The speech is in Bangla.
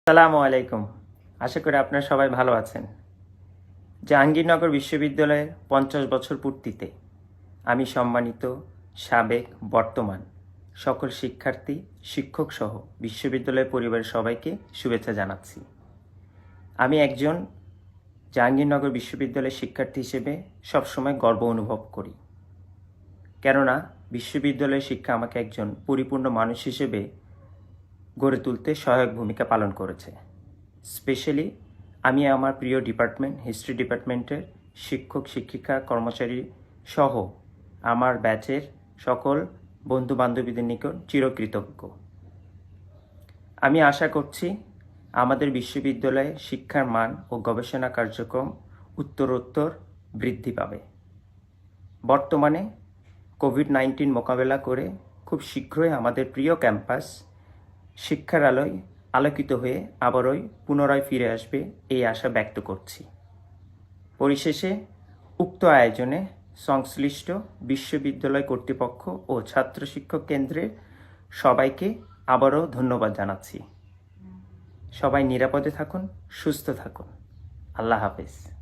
আসসালামু আলাইকুম। আশা করি আপনারা সবাই ভালো আছেন। জাহাঙ্গীরনগর বিশ্ববিদ্যালয়ের 50 বছর পূর্তিতে আমি সম্মানিত সাবেক, বর্তমান সকল শিক্ষার্থী, শিক্ষক সহ বিশ্ববিদ্যালয়ের পরিবারের সবাইকে শুভেচ্ছা জানাচ্ছি। আমি একজন জাহাঙ্গীরনগর বিশ্ববিদ্যালয়ের শিক্ষার্থী হিসেবে সবসময় গর্ব অনুভব করি। কেননা বিশ্ববিদ্যালয়ের শিক্ষা আমাকে একজন পরিপূর্ণ মানুষ হিসেবে গড়ে তুলতে সহায়ক ভূমিকা পালন করেছে। স্পেশালি আমি আমার প্রিয় ডিপার্টমেন্ট হিস্ট্রি ডিপার্টমেন্টের শিক্ষক, শিক্ষিকা, কর্মচারী সহ আমার ব্যাচের সকল বন্ধু বান্ধবীদের নিকট চিরকৃতজ্ঞ। আমি আশা করছি আমাদের বিশ্ববিদ্যালয়ে শিক্ষার মান ও গবেষণা কার্যক্রম উত্তরোত্তর বৃদ্ধি পাবে। বর্তমানে কোভিড-19 মোকাবেলা করে খুব শীঘ্রই আমাদের প্রিয় ক্যাম্পাস শিক্ষার আলোয় আলোকিত হয়ে আবারই পুনরায় ফিরে আসবে এই আশা ব্যক্ত করছি। পরিশেষে উক্ত আয়োজনে সংশ্লিষ্ট বিশ্ববিদ্যালয় কর্তৃপক্ষ ও ছাত্র শিক্ষক কেন্দ্রের সবাইকে আবারও ধন্যবাদ জানাচ্ছি। সবাই নিরাপদে থাকুন, সুস্থ থাকুন। আল্লাহ হাফেজ।